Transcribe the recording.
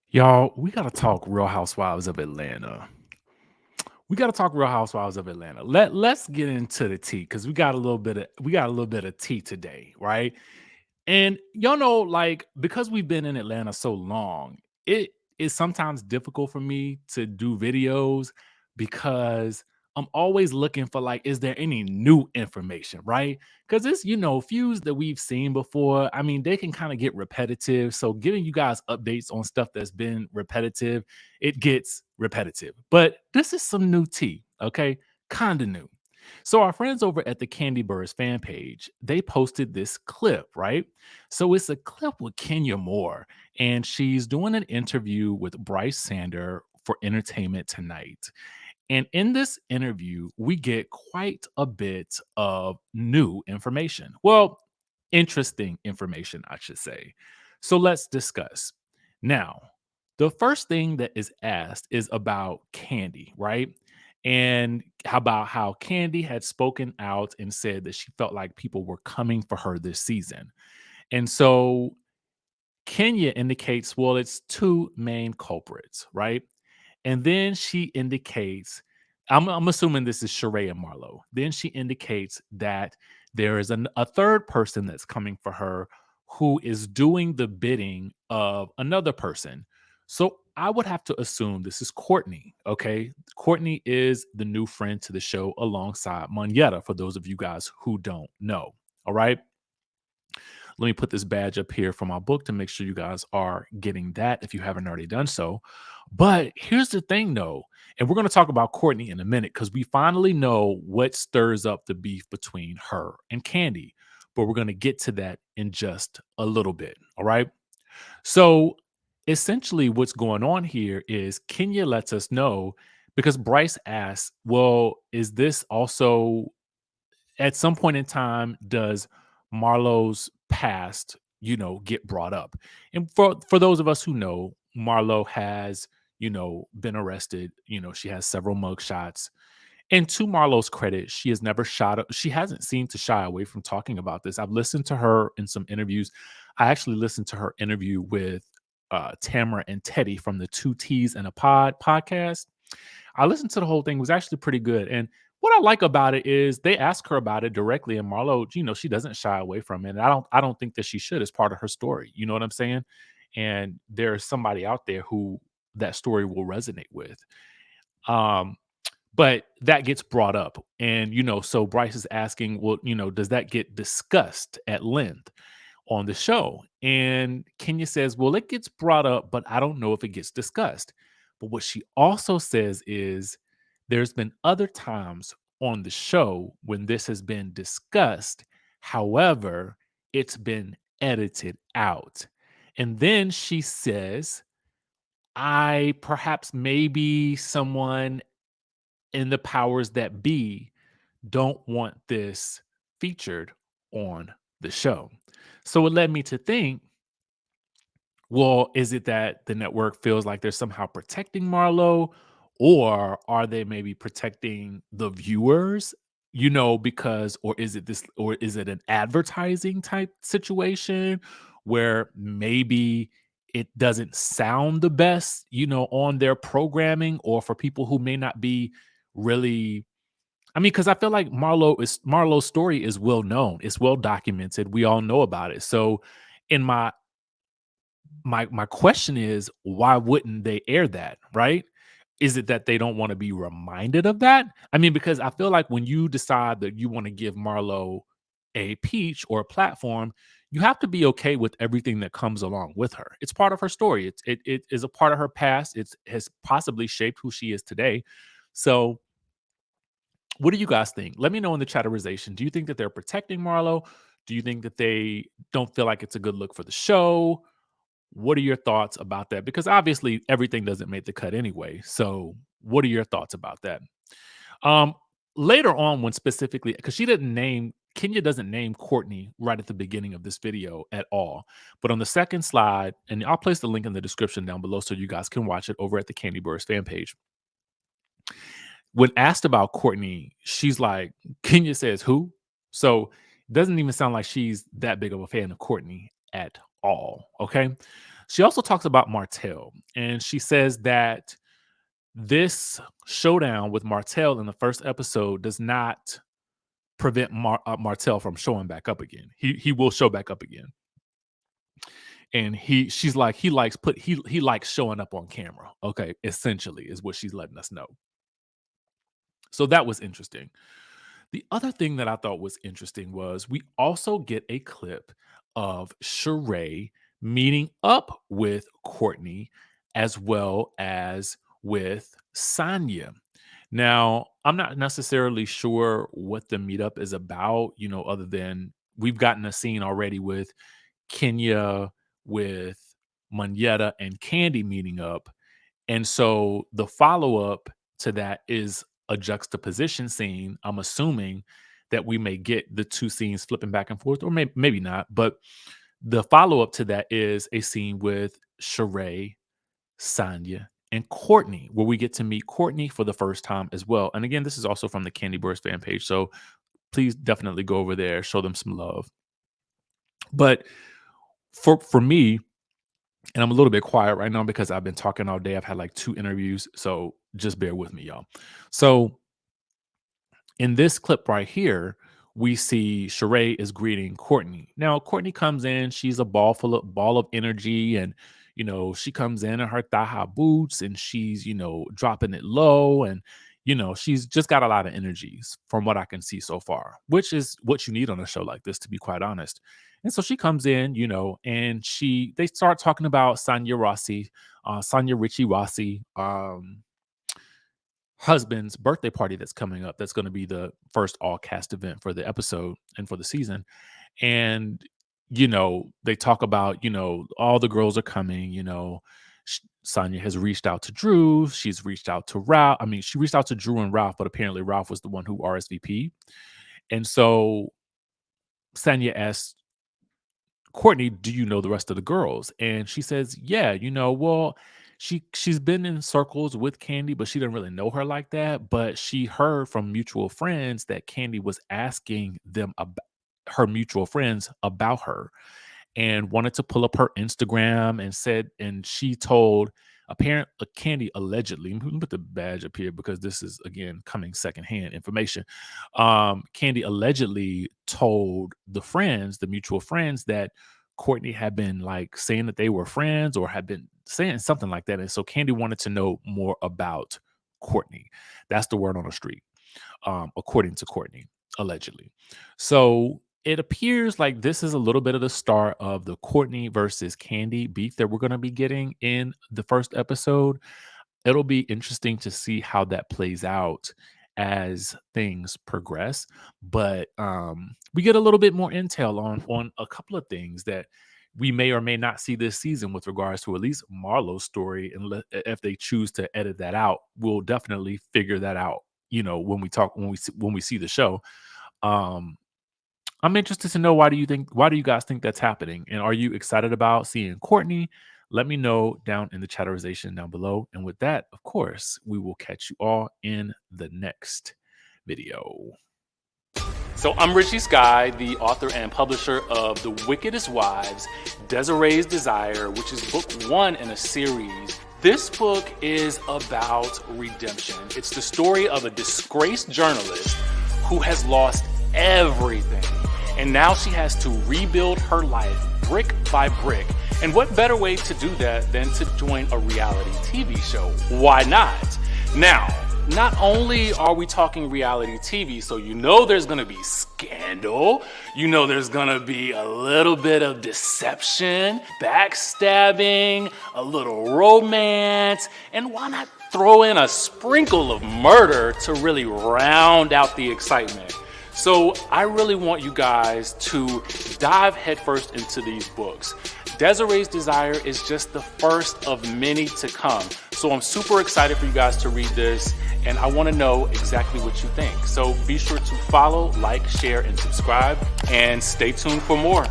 Y'all, we gotta talk Real Housewives of Atlanta. We gotta talk Real Housewives of Atlanta. Let's get into the tea because we got a little bit of tea today, right? And y'all know, like, because we've been in Atlanta so long, it is sometimes difficult for me to do videos because I'm always looking for, like, is there any new information, right? Because it's, feuds that we've seen before. I mean, they can kind of get repetitive. So giving you guys updates on stuff that's been repetitive, it gets repetitive. But this is some new tea, okay? Kind of new. So our friends over at the Kandiburrussfanpage fan page, they posted this clip, right? So it's a clip with Kenya Moore, and she's doing an interview with Bryce Sander for Entertainment Tonight. And in this interview, we get quite a bit of new information. Well, interesting information, I should say. So let's discuss. Now, the first thing that is asked is about Candy, right? And how about how Candy had spoken out and said that she felt like people were coming for her this season. And so Kenya indicates, well, it's two main culprits, right? And then she indicates, I'm assuming this is Sheree and Marlo. Then she indicates that there is a third person that's coming for her who is doing the bidding of another person. So I would have to assume this is Courtney. Okay. Courtney is the new friend to the show alongside Moneta, for those of you guys who don't know. All right. Let me put this badge up here for my book to make sure you guys are getting that if you haven't already done so. But here's the thing, though, and we're going to talk about Courtney in a minute because we finally know what stirs up the beef between her and Candy. But we're going to get to that in just a little bit. All right. So essentially, what's going on here is Kenya lets us know because Bryce asks, well, is this also at some point in time, does Marlo's past, get brought up? And for those of us who know, Marlo has, been arrested. She has several mug shots. And to Marlo's credit, she has never she hasn't seemed to shy away from talking about this. I've listened to her in some interviews. I actually listened to her interview with Tamara and Teddy from the Two T's and a podcast. I listened to the whole thing. It was actually pretty good. And what I like about it is they ask her about it directly, and Marlo, she doesn't shy away from it. And I don't think that she should as part of her story. You know what I'm saying? And there's somebody out there who that story will resonate with. Um, but that gets brought up. And so Bryce is asking, well, does that get discussed at length on the show? And Kenya says, well, it gets brought up, but I don't know if it gets discussed. But what she also says is there's been other times on the show when this has been discussed. However, it's been edited out. And then she says, I perhaps maybe someone in the powers that be don't want this featured on the show. So it led me to think, well, is it that the network feels like they're somehow protecting Marlo, or are they maybe protecting the viewers? Because, or is it an advertising type situation where maybe it doesn't sound the best, on their programming, or for people who may not be really, I mean, because I feel like Marlo's story is well known. It's well documented. We all know about it. So in my question is, why wouldn't they air that, right? Is it that they don't want to be reminded of that? I mean, because I feel like when you decide that you want to give Marlo a peach or a platform, you have to be okay with everything that comes along with her. It's part of her story. It is a part of her past. It has possibly shaped who she is today. So what do you guys think? Let me know in the chatterization. Do you think that they're protecting Marlo? Do you think that they don't feel like it's a good look for the show? What are your thoughts about that? Because obviously everything doesn't make the cut anyway. So what are your thoughts about that? Um, Later on, when specifically, because she didn't name Kenya doesn't name Courtney right at the beginning of this video at all. But on the second slide, and I'll place the link in the description down below so you guys can watch it over at the Kandiburruss fan page. When asked about Courtney, she's like, Kenya says who? So it doesn't even sound like she's that big of a fan of Courtney at all. Okay. She also talks about Martell, and she says that this showdown with Martell in the first episode does not prevent Martell from showing back up again. He will show back up again. And she's like, he likes showing up on camera. Okay, essentially is what she's letting us know. So that was interesting. The other thing that I thought was interesting was we also get a clip of Sheree meeting up with Courtney as well as with Sonya. Now, I'm not necessarily sure what the meetup is about, other than we've gotten a scene already with Kenya, with Monyetta and Kandi meeting up. And so the follow-up to that is a juxtaposition scene. I'm assuming that we may get the two scenes flipping back and forth, or maybe not. But the follow-up to that is a scene with Sheree, Sonya, and Courtney, where we get to meet Courtney for the first time as well. And again, this is also from the Kandiburruss fan page. So please definitely go over there, show them some love. But for me, and I'm a little bit quiet right now because I've been talking all day. I've had like 2 interviews, so just bear with me, y'all. So in this clip right here, we see Sheree is greeting Courtney. Now, Courtney comes in. She's a ball of energy, and she comes in her Taha boots, and she's dropping it low, and she's just got a lot of energies from what I can see so far, which is what you need on a show like this, to be quite honest. And so she comes in, and they start talking about Sonya Richie Rossi, husband's birthday party that's coming up. That's going to be the first all cast event for the episode and for the season. And, they talk about, all the girls are coming, Sonya has reached out to Drew. She's reached out to Ralph. I mean, she reached out to Drew and Ralph, but apparently Ralph was the one who RSVP'd. And so Sonya asked Courtney, do you know the rest of the girls? And she says, yeah, well, she's been in circles with Kandi, but she didn't really know her like that. But she heard from mutual friends that Kandi was asking them about her mutual friends about her, and wanted to pull up her Instagram and she told Kandi allegedly, let me put the badge up here because this is again coming secondhand information. Kandi allegedly told the mutual friends, that Courtney had been like saying that they were friends or had been saying something like that. And so Kandi wanted to know more about Courtney. That's the word on the street, according to Courtney, allegedly. So it appears like this is a little bit of the start of the Courtney versus Kandi beef that we're going to be getting in the first episode. It'll be interesting to see how that plays out as things progress. But we get a little bit more intel on a couple of things that we may or may not see this season with regards to at least Marlo'S story. And if they choose to edit that out, we'll definitely figure that out, when we see the show. I'm interested to know, why do you guys think that's happening? And are you excited about seeing Courtney? Let me know down in the chatterization down below. And with that, of course, we will catch you all in the next video. So I'm Richie Skye, the author and publisher of The Wickedest Wives, Desiree's Desire, which is book 1 in a series. This book is about redemption. It's the story of a disgraced journalist who has lost everything. And now she has to rebuild her life brick by brick. And what better way to do that than to join a reality TV show? Why not? Now, not only are we talking reality TV, so there's going to be scandal, there's going to be a little bit of deception, backstabbing, a little romance, and why not throw in a sprinkle of murder to really round out the excitement? So I really want you guys to dive headfirst into these books. Desiree's Desire is just the first of many to come. So I'm super excited for you guys to read this, and I want to know exactly what you think. So be sure to follow, like, share, and subscribe, and stay tuned for more.